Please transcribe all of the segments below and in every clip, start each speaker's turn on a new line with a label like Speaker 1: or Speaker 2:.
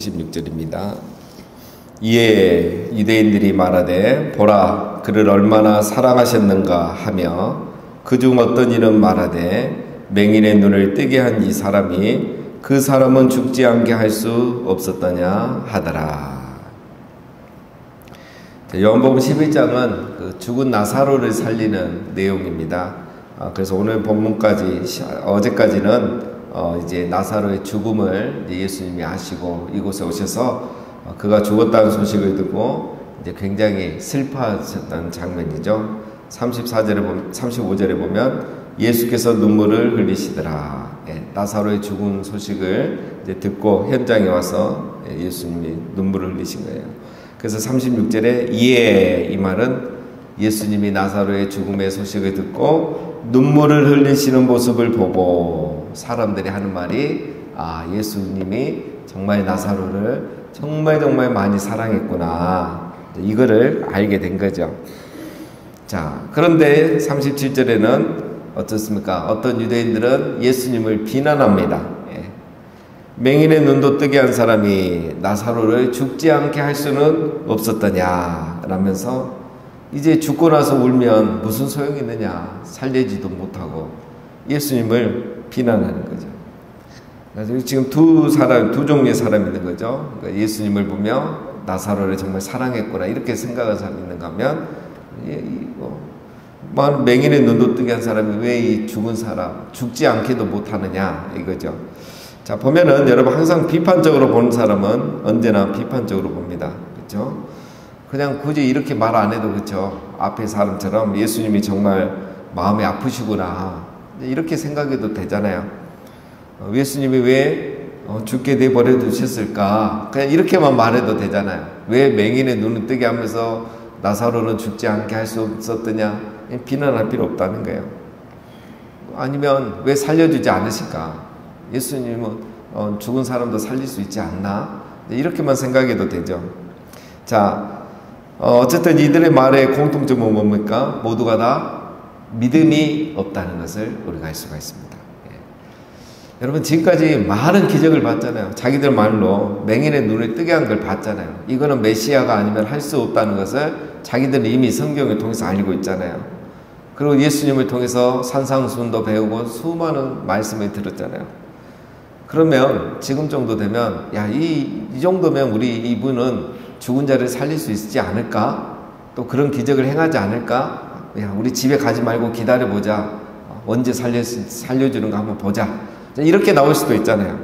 Speaker 1: 36절입니다. 이에 유대인들이 말하되 보라 그를 얼마나 사랑하셨는가 하며 그중 어떤 이는 말하되 맹인의 눈을 뜨게 한 이 사람이 그 사람은 죽지 않게 할 수 없었더냐 하더라. 요한복음 11장은 그 죽은 나사로를 살리는 내용입니다. 그래서 오늘 본문까지 어제까지는 이제 나사로의 죽음을 예수님이 아시고 이곳에 오셔서 그가 죽었다는 소식을 듣고 이제 굉장히 슬퍼하셨던 장면이죠. 35절에 보면 예수께서 눈물을 흘리시더라. 나사로의 죽은 소식을 이제 듣고 현장에 와서 예수님이 눈물을 흘리신 거예요. 그래서 36절에 이에 이 말은 예수님이 나사로의 죽음의 소식을 듣고 눈물을 흘리시는 모습을 보고 사람들이 하는 말이 예수님이 정말 나사로를 정말 많이 사랑했구나, 이거를 알게 된 거죠. 자, 그런데 37절에는 어떻습니까? 어떤 유대인들은 예수님을 비난합니다. 맹인의 눈도 뜨게 한 사람이 나사로를 죽지 않게 할 수는 없었더냐 라면서 이제 죽고 나서 울면 무슨 소용이 있느냐, 살리지도 못하고 예수님을 비난하는 거죠. 그래서 지금 두 종류의 사람이 있는 거죠. 그러니까 예수님을 보며 나사로를 정말 사랑했구나 이렇게 생각하는 사람이 있는가 하면 맹인의 눈도 뜨게 한 사람이 왜 이 죽은 사람 죽지 않게도 못하느냐 이거죠. 자, 보면은 여러분 항상 비판적으로 보는 사람은 언제나 비판적으로 봅니다. 그렇죠? 그냥 굳이 이렇게 말 안 해도 그렇죠. 앞에 사람처럼 예수님이 정말 마음이 아프시구나 이렇게 생각해도 되잖아요. 예수님이 왜 죽게 내버려 두셨을까? 그냥 이렇게만 말해도 되잖아요. 왜 맹인의 눈을 뜨게 하면서 나사로는 죽지 않게 할 수 없었더냐? 비난할 필요 없다는 거예요. 아니면 왜 살려주지 않으실까? 예수님은 죽은 사람도 살릴 수 있지 않나? 이렇게만 생각해도 되죠. 자, 어쨌든 이들의 말의 공통점은 뭡니까? 모두가 다 믿음이 없다는 것을 우리가 알 수가 있습니다. 여러분 지금까지 많은 기적을 봤잖아요. 자기들 말로 맹인의 눈을 뜨게 한 걸 봤잖아요. 이거는 메시아가 아니면 할 수 없다는 것을 자기들은 이미 성경을 통해서 알고 있잖아요. 그리고 예수님을 통해서 산상수훈도 배우고 수많은 말씀을 들었잖아요. 그러면 지금 정도 되면 이 정도면 이분은 죽은 자를 살릴 수 있지 않을까? 또 그런 기적을 행하지 않을까? 우리 집에 가지 말고 기다려보자. 언제 살려주는가 한번 보자. 이렇게 나올 수도 있잖아요.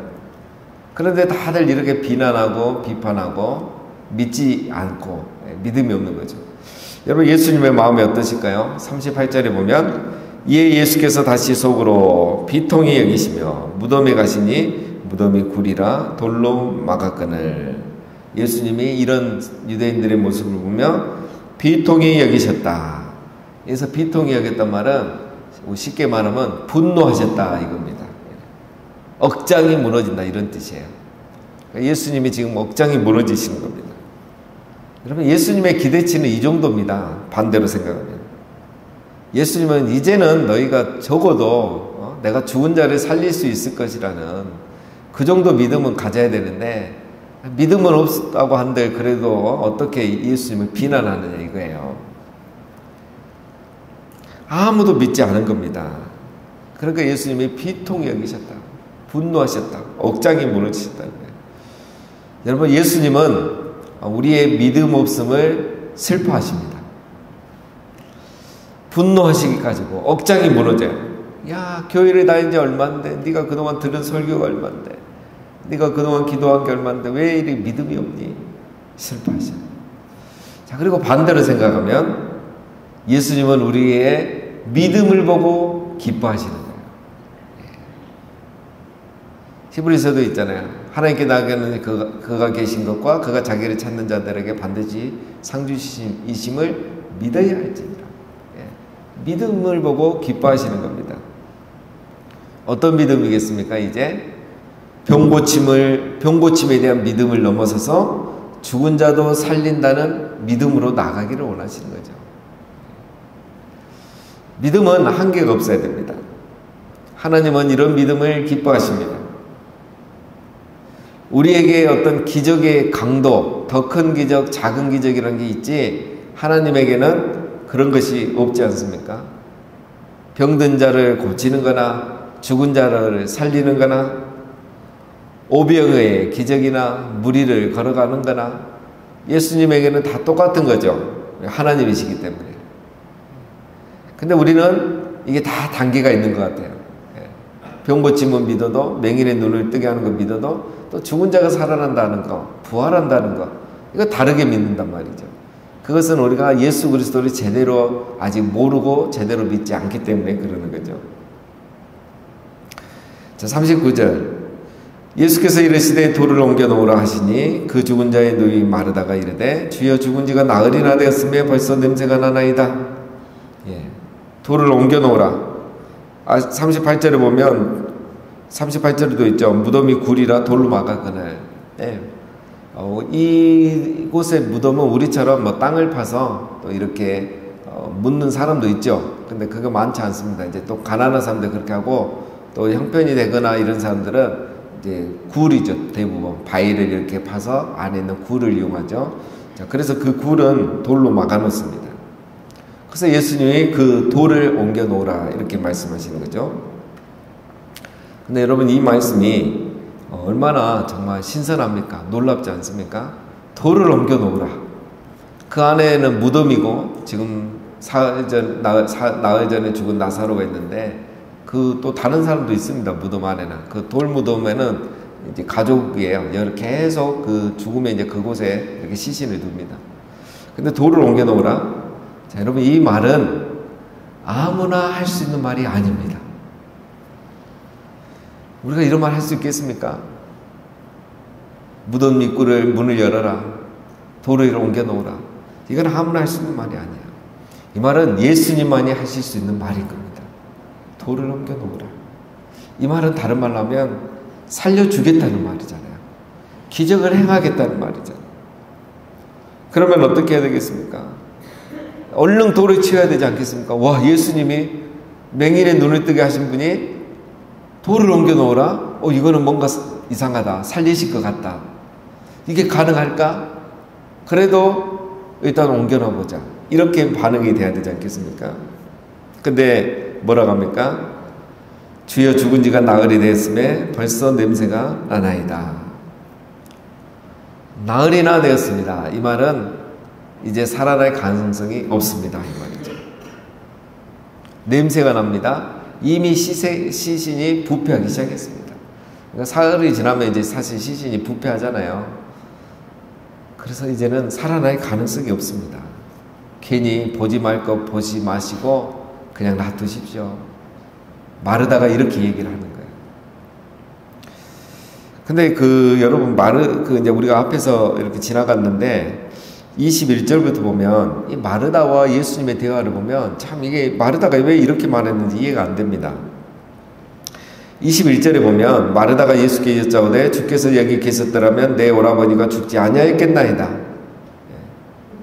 Speaker 1: 그런데 다들 이렇게 비난하고 비판하고 믿지 않고 믿음이 없는 거죠. 여러분 예수님의 마음이 어떠실까요? 38절에 보면 이에 예수께서 다시 속으로 비통히 여기시며 무덤에 가시니 무덤이 굴이라 돌로 막았거늘. 예수님이 이런 유대인들의 모습을 보며 비통히 여기셨다. 그래서 비통히 여겼단 말은 쉽게 말하면 분노하셨다 이겁니다. 억장이 무너진다 이런 뜻이에요. 예수님이 지금 억장이 무너지시는 겁니다. 여러분 예수님의 기대치는 이 정도입니다. 반대로 생각하면 예수님은 이제는 너희가 적어도 내가 죽은 자를 살릴 수 있을 것이라는 그 정도 믿음은 가져야 되는데 믿음은 없다고 한들 그래도 어떻게 예수님을 비난하느냐 이거예요. 아무도 믿지 않은 겁니다. 그러니까 예수님이 비통히 여기셨다. 분노하셨다. 억장이 무너지셨다는 거예요. 여러분 예수님은 우리의 믿음 없음을 슬퍼하십니다. 분노하시기까지고 억장이 무너져요. 야, 교회를 다닌 지 얼마인데, 네가 그동안 들은 설교가 얼마인데, 네가 그동안 기도한 게 얼마인데 왜 이리 믿음이 없니? 슬퍼하셔요. 자, 그리고 반대로 생각하면 예수님은 우리의 믿음을 보고 기뻐하시는 거예요. 히브리서도 있잖아요. 하나님께 나아가는 그가 계신 것과 그가 자기를 찾는 자들에게 반드시 상주이심을 믿어야 할지니라. 믿음을 보고 기뻐하시는 겁니다. 어떤 믿음이겠습니까? 이제 병고침에 대한 믿음을 넘어서서 죽은 자도 살린다는 믿음으로 나가기를 원하시는 거죠. 믿음은 한계가 없어야 됩니다. 하나님은 이런 믿음을 기뻐하십니다. 우리에게 어떤 기적의 강도, 더 큰 기적, 작은 기적이라는 게 있지, 하나님에게는 그런 것이 없지 않습니까? 병든 자를 고치는 거나 죽은 자를 살리는 거나 오병의 기적이나 무리를 걸어가는 거나 예수님에게는 다 똑같은 거죠. 하나님이시기 때문에. 근데 우리는 이게 다 단계가 있는 것 같아요. 병 고침은 믿어도, 맹인의 눈을 뜨게 하는 거 믿어도, 또 죽은 자가 살아난다는 거, 부활한다는 거, 이거 다르게 믿는단 말이죠. 그것은 우리가 예수 그리스도를 제대로 아직 모르고 제대로 믿지 않기 때문에 그러는 거죠. 자, 39절. 예수께서 이르시되 돌을 옮겨 놓으라 하시니 그 죽은 자의 누이 마르다가 이르되 주여 죽은 지가 나흘이나 되었으며 벌써 냄새가 나나이다. 예. 돌을 옮겨 놓으라. 38절에 보면 38절에도 있죠. 무덤이 굴이라 돌로 막았거늘. 예. 이곳의 무덤은 우리처럼 뭐 땅을 파서 또 이렇게 묻는 사람도 있죠. 근데 그거 많지 않습니다. 이제 또 가난한 사람들 그렇게 하고 또 형편이 되거나 이런 사람들은 이제 굴이죠. 대부분 바위를 이렇게 파서 안에 있는 굴을 이용하죠. 자, 그래서 그 굴은 돌로 막아 놓습니다. 그래서 예수님이 그 돌을 옮겨 놓으라 이렇게 말씀하시는 거죠. 근데 여러분 이 말씀이 얼마나 정말 신선합니까? 놀랍지 않습니까? 돌을 옮겨 놓으라. 그 안에는 무덤이고 지금 나흘 전에 죽은 나사로가 있는데 그 또 다른 사람도 있습니다. 무덤 안에는. 그 돌 무덤에는 이제 가족이에요. 계속 그 죽음에 이제 그곳에 이렇게 시신을 둡니다. 근데 돌을 옮겨 놓으라. 자, 여러분 이 말은 아무나 할 수 있는 말이 아닙니다. 우리가 이런 말 할 수 있겠습니까? 무덤 입구를 문을 열어라. 돌을 옮겨 놓으라. 이건 아무나 할 수 있는 말이 아니야. 이 말은 예수님만이 하실 수 있는 말인 겁니다. 돌을 옮겨 놓으라. 이 말은 다른 말로 하면 살려주겠다는 말이잖아요. 기적을 행하겠다는 말이잖아요. 그러면 어떻게 해야 되겠습니까? 얼른 돌을 치워야 되지 않겠습니까? 와, 예수님이 맹인의 눈을 뜨게 하신 분이 돌을 옮겨 놓으라? 이거는 뭔가 이상하다. 살리실 것 같다. 이게 가능할까? 그래도 일단 옮겨 놓아보자. 이렇게 반응이 돼야 되지 않겠습니까? 근데 뭐라고 합니까? 주여 죽은 지가 나흘이 되었음에 벌써 냄새가 나나이다. 나흘이나 되었습니다. 이 말은 이제 살아날 가능성이 없습니다. 이 말이죠. 냄새가 납니다. 이미 시신이 부패하기 시작했습니다. 그러니까 사흘이 지나면 이제 사실 시신이 부패하잖아요. 그래서 이제는 살아날 가능성이 없습니다. 괜히 보지 말 것 보지 마시고 그냥 놔두십시오. 마르다가 이렇게 얘기를 하는 거예요. 근데 여러분 이제 우리가 앞에서 이렇게 지나갔는데 21절부터 보면 이 마르다와 예수님의 대화를 보면 참 이게 마르다가 왜 이렇게 말했는지 이해가 안 됩니다. 21절에 보면 마르다가 예수께 여짜오되 주께서 여기 계셨더라면 내 오라버니가 죽지 아니하였겠나이다.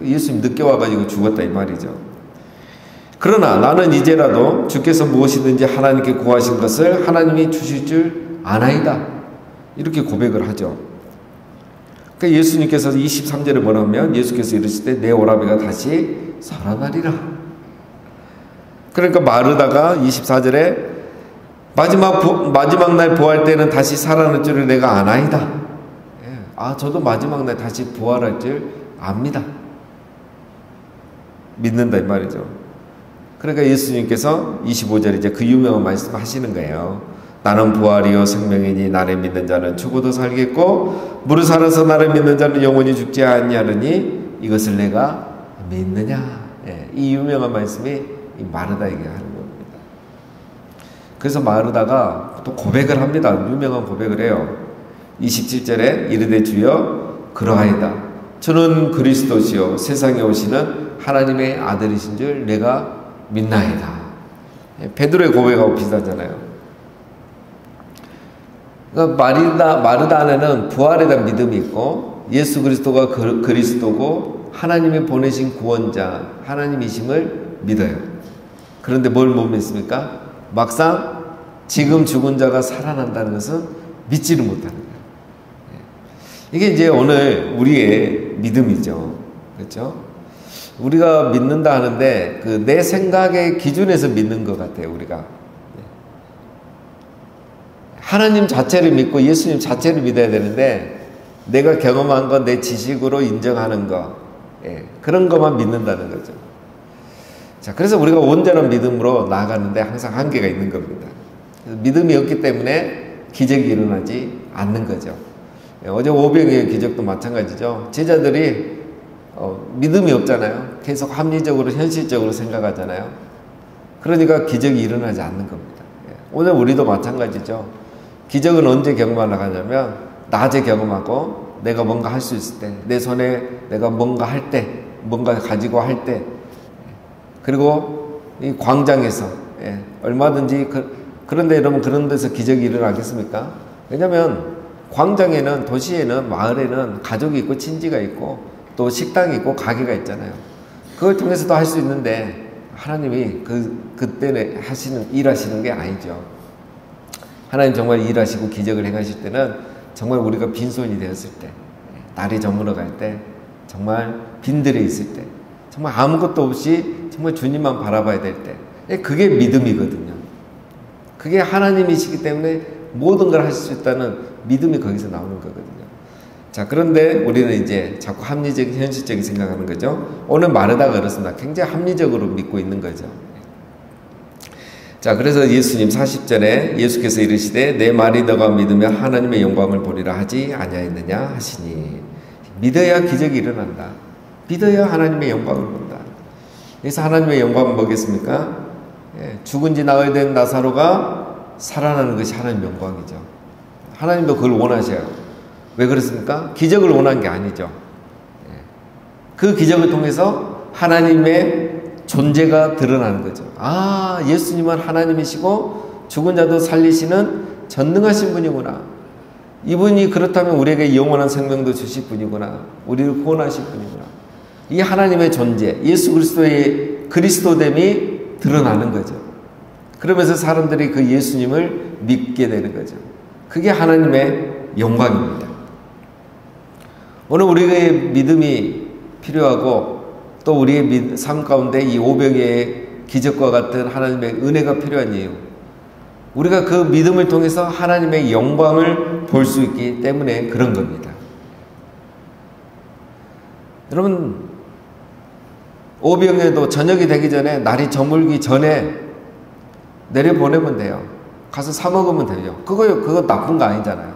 Speaker 1: 예수님 늦게 와가지고 죽었다 이 말이죠. 그러나 나는 이제라도 주께서 무엇이든지 하나님께 구하신 것을 하나님이 주실 줄 아나이다. 이렇게 고백을 하죠. 그러니까 예수님께서 23절에 뭐라면 예수께서 이르실 때 내 오라비가 다시 살아나리라. 그러니까 마르다가 24절에 마지막 날 부활 때는 다시 살아날 줄을 내가 아나이다. 저도 마지막 날 다시 부활할 줄 압니다. 믿는다 이 말이죠. 그러니까 예수님께서 25절에 이제 그 유명한 말씀 하시는 거예요. 나는 부활이요 생명이니 나를 믿는 자는 죽어도 살겠고 무릇 살아서 나를 믿는 자는 영원히 죽지 아니하느니 이것을 내가 믿느냐. 이 유명한 말씀이 이 마르다에게 하는 겁니다. 그래서 마르다가 또 고백을 합니다. 유명한 고백을 해요. 27절에 이르되 주여 그러하이다. 저는 그리스도시요 세상에 오시는 하나님의 아들이신 줄 내가 믿나이다. 베드로의 고백하고 비슷하잖아요. 그러니까 마르다 안에는 부활에 대한 믿음이 있고 예수 그리스도가 그리스도고 하나님이 보내신 구원자 하나님이심을 믿어요. 그런데 뭘 못 믿습니까? 막상 지금 죽은 자가 살아난다는 것은 믿지를 못하는 거예요. 이게 이제 오늘 우리의 믿음이죠. 그렇죠? 우리가 믿는다 하는데 그 내 생각의 기준에서 믿는 것 같아요, 우리가. 하나님 자체를 믿고 예수님 자체를 믿어야 되는데 내가 경험한 거, 내 지식으로 인정하는 거, 그런 것만 믿는다는 거죠. 자, 그래서 우리가 온전한 믿음으로 나아가는데 항상 한계가 있는 겁니다. 믿음이 없기 때문에 기적이 일어나지 않는 거죠. 어제 오병이의 기적도 마찬가지죠. 제자들이 믿음이 없잖아요. 계속 합리적으로 현실적으로 생각하잖아요. 그러니까 기적이 일어나지 않는 겁니다. 오늘 우리도 마찬가지죠. 기적은 언제 경험하려고 하냐면 낮에 경험하고 내가 뭔가 할 수 있을 때, 내 손에 내가 뭔가 할 때, 뭔가 가지고 할 때, 그리고 이 광장에서 얼마든지 그런데 여러분 그런 데서 기적이 일어나겠습니까? 왜냐하면 광장에는, 도시에는, 마을에는 가족이 있고 친지가 있고 또 식당이 있고 가게가 있잖아요. 그걸 통해서도 할 수 있는데 하나님이 그때 일하시는 게 아니죠. 하나님 정말 일하시고 기적을 행하실 때는 정말 우리가 빈손이 되었을 때, 날이 저물어 갈 때, 정말 빈들에 있을 때, 정말 아무것도 없이 정말 주님만 바라봐야 될 때, 그게 믿음이거든요. 그게 하나님이시기 때문에 모든 걸 할 수 있다는 믿음이 거기서 나오는 거거든요. 자, 그런데 우리는 이제 자꾸 합리적인, 현실적인 생각하는 거죠. 오늘 마르다가 그렇습니다. 굉장히 합리적으로 믿고 있는 거죠. 자, 그래서 예수님 40절에 예수께서 이르시되 내 말이 너가 믿으면 하나님의 영광을 보리라 하지 아니하였느냐 하시니, 믿어야 기적이 일어난다. 믿어야 하나님의 영광을 본다. 그래서 하나님의 영광은 뭐겠습니까? 죽은 지 나흘 된 나사로가 살아나는 것이 하나님의 영광이죠. 하나님도 그걸 원하셔요. 왜 그렇습니까? 기적을 원한 게 아니죠. 그 기적을 통해서 하나님의 존재가 드러나는 거죠. 아, 예수님은 하나님이시고 죽은 자도 살리시는 전능하신 분이구나. 이분이 그렇다면 우리에게 영원한 생명도 주실 분이구나. 우리를 구원하실 분이구나. 이 하나님의 존재, 예수 그리스도의 그리스도됨이 드러나는 거죠. 그러면서 사람들이 그 예수님을 믿게 되는 거죠. 그게 하나님의 영광입니다. 오늘 우리의 믿음이 필요하고 또 우리의 삶 가운데 이 오병이의 기적과 같은 하나님의 은혜가 필요한 이유, 우리가 그 믿음을 통해서 하나님의 영광을 볼 수 있기 때문에 그런 겁니다. 여러분, 오병이도 저녁이 되기 전에, 날이 저물기 전에 내려보내면 돼요. 가서 사 먹으면 되죠. 그거 나쁜 거 아니잖아요.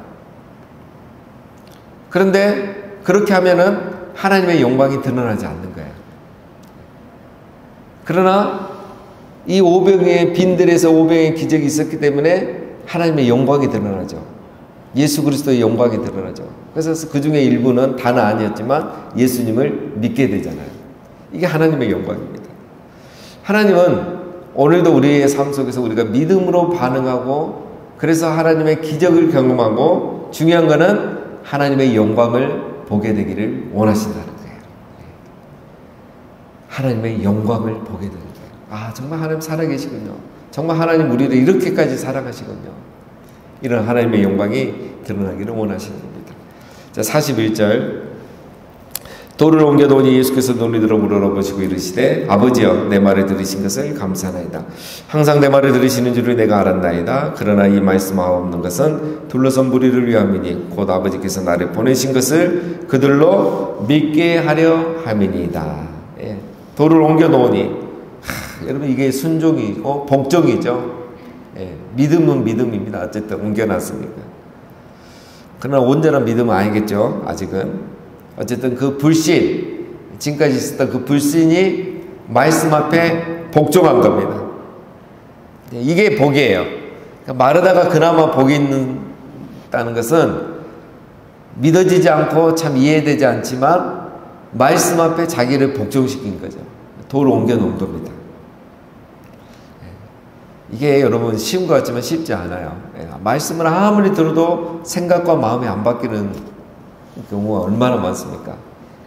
Speaker 1: 그런데 그렇게 하면은 하나님의 영광이 드러나지 않는 거예요. 그러나 이 오병이의 빈들에서 오병이의 기적이 있었기 때문에 하나님의 영광이 드러나죠. 예수 그리스도의 영광이 드러나죠. 그래서 그 중에 일부는 다는 아니었지만 예수님을 믿게 되잖아요. 이게 하나님의 영광입니다. 하나님은 오늘도 우리의 삶 속에서 우리가 믿음으로 반응하고, 그래서 하나님의 기적을 경험하고, 중요한 것은 하나님의 영광을 보게 되기를 원하신다는 거예요. 하나님의 영광을 보게 되는 거예요. 아, 정말 하나님 살아계시군요. 정말 하나님 우리를 이렇게까지 사랑하시군요. 이런 하나님의 영광이 드러나기를 원하시는 겁니다. 자, 41절. 돌을 옮겨놓으니 예수께서 눈이 들어 물어보시고 이르시되 아버지여 내 말을 들으신 것을 감사하나이다. 항상 내 말을 들으시는 줄을 내가 알았나이다. 그러나 이 말씀하옵는 것은 둘러선 무리를 위함이니 곧 아버지께서 나를 보내신 것을 그들로 믿게 하려 함이니이다. 예. 돌을 옮겨놓으니, 여러분 이게 순종이고 복종이죠. 예. 믿음은 믿음입니다. 어쨌든 옮겨놨으니까. 그러나 온전한 믿음은 아니겠죠. 아직은. 어쨌든 그 불신, 지금까지 있었던 그 불신이 말씀 앞에 복종한 겁니다. 이게 복이에요. 마르다가 그나마 복이 있다는 것은 믿어지지 않고 참 이해되지 않지만 말씀 앞에 자기를 복종시킨 거죠. 돌을 옮겨놓은 겁니다. 이게 여러분 쉬운 것 같지만 쉽지 않아요. 말씀을 아무리 들어도 생각과 마음이 안 바뀌는 경우가 얼마나 많습니까?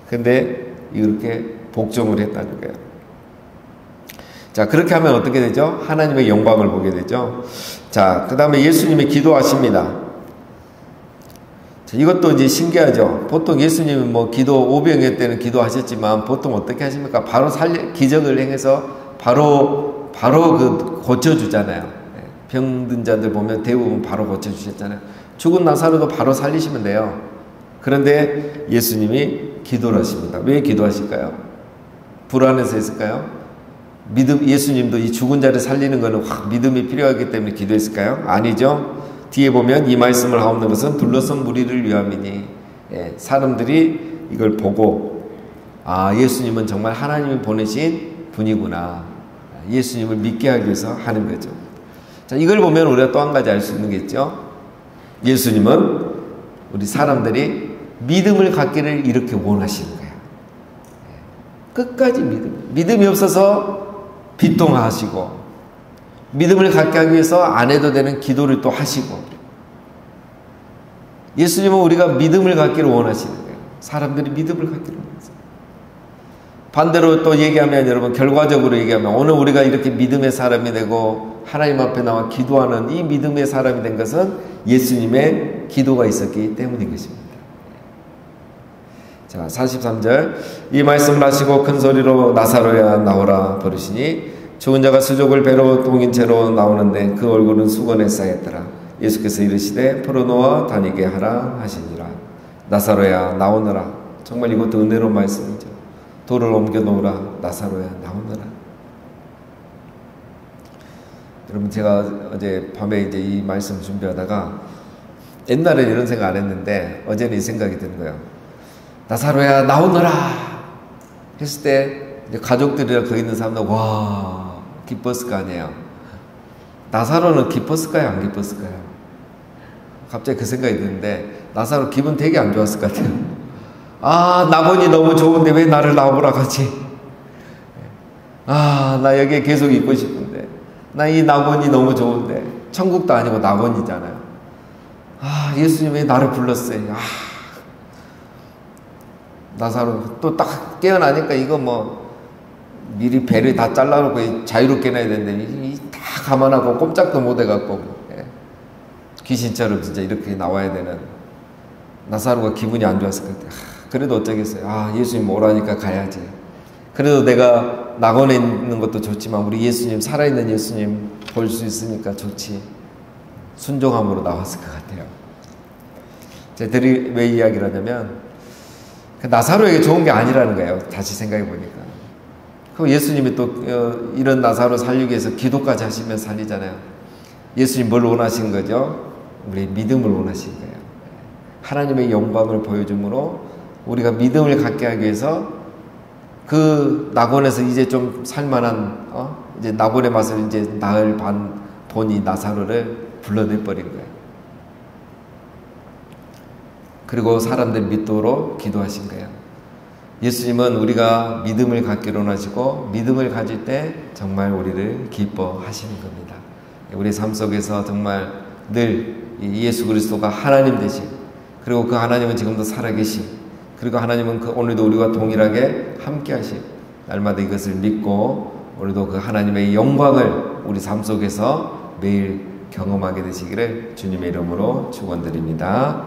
Speaker 1: 근데 이렇게 복종을 했다는 거예요. 자, 그렇게 하면 어떻게 되죠? 하나님의 영광을 보게 되죠. 자, 그 다음에 예수님이 기도하십니다. 자, 이것도 이제 신기하죠. 보통 예수님이 뭐 기도 오병이어 때는 기도하셨지만 보통 어떻게 하십니까? 바로 기적을 행해서 바로 그 고쳐주잖아요. 병든 자들 보면 대부분 바로 고쳐주셨잖아요. 죽은 나사로도 바로 살리시면 돼요. 그런데 예수님이 기도를 하십니다. 왜 기도하실까요? 불안해서 했을까요? 예수님도 이 죽은 자를 살리는 것은 확 믿음이 필요하기 때문에 기도했을까요? 아니죠. 뒤에 보면 이 말씀을 하옵는 것은 둘러선 무리를 위함이니, 사람들이 이걸 보고 예수님은 정말 하나님이 보내신 분이구나, 예수님을 믿게 하기 위해서 하는 거죠. 자, 이걸 보면 우리가 또 한 가지 알 수 있는 게 있죠. 예수님은 우리 사람들이 믿음을 갖기를 이렇게 원하시는 거예요. 끝까지 믿음이 없어서 비통하시고, 믿음을 갖게 하기 위해서 안 해도 되는 기도를 또 하시고, 예수님은 우리가 믿음을 갖기를 원하시는 거예요. 사람들이 믿음을 갖기를 원하세요. 반대로 또 얘기하면, 여러분, 결과적으로 얘기하면 오늘 우리가 이렇게 믿음의 사람이 되고 하나님 앞에 나와 기도하는 이 믿음의 사람이 된 것은 예수님의 기도가 있었기 때문인 것입니다. 자, 43절. 이 말씀을 하시고 큰 소리로 나사로야 나오라 부르시니 죽은 자가 수족을 배로 동인 채로 나오는데 그 얼굴은 수건에 쌓였더라. 예수께서 이르시되 풀어놓아 다니게 하라 하시니라. 나사로야 나오너라. 정말 이것도 은혜로운 말씀이죠. 돌을 옮겨 놓으라. 나사로야 나오너라. 여러분, 제가 어제 밤에 이제 이 말씀 준비하다가 옛날에 이런 생각 안 했는데 어제는 이 생각이 드는 거예요. 나사로야 나오너라 했을 때 이제 가족들이랑 거기 있는 사람들 와 기뻤을 거 아니에요. 나사로는 기뻤을까요? 안 기뻤을까요? 갑자기 그 생각이 드는데 나사로 기분 되게 안 좋았을 것 같아요. 낙원이 너무 좋은데 왜 나를 나오라 하지? 나 여기에 계속 있고 싶은데, 나 이 낙원이 너무 좋은데, 천국도 아니고 낙원이잖아요. 예수님 왜 나를 불렀어요? 나사로 또 딱 깨어나니까 이거 뭐 미리 배를 다 잘라놓고 자유롭게 해놔야 되는데 다 감안하고 꼼짝도 못 해갖고 귀신처럼 진짜 이렇게 나와야 되는 나사로가 기분이 안 좋았을 것 같아요. 그래도 어쩌겠어요. 예수님 오라니까 가야지. 그래도 내가 낙원에 있는 것도 좋지만 우리 예수님, 살아있는 예수님 볼 수 있으니까 좋지. 순종함으로 나왔을 것 같아요. 제가 왜 이야기를 하냐면 나사로에게 좋은 게 아니라는 거예요. 다시 생각해 보니까. 그럼 예수님이 또 이런 나사로 살리기 위해서 기도까지 하시면 살리잖아요. 예수님 뭘 원하신 거죠? 우리의 믿음을 원하신 거예요. 하나님의 영광을 보여줌으로 우리가 믿음을 갖게 하기 위해서 그 낙원에서 이제 좀 살만한 이제 낙원의 맛을 이제 나을 보니 나사로를 불러내버린 거예요. 그리고 사람들 믿도록 기도하신 거예요. 예수님은 우리가 믿음을 갖기를 원하시고 믿음을 가질 때 정말 우리를 기뻐하시는 겁니다. 우리 삶 속에서 정말 늘 예수 그리스도가 하나님 되신, 그리고 그 하나님은 지금도 살아계신, 그리고 하나님은 오늘도 우리와 동일하게 함께 하신, 날마다 이것을 믿고 오늘도 그 하나님의 영광을 우리 삶 속에서 매일 경험하게 되시기를 주님의 이름으로 축원드립니다.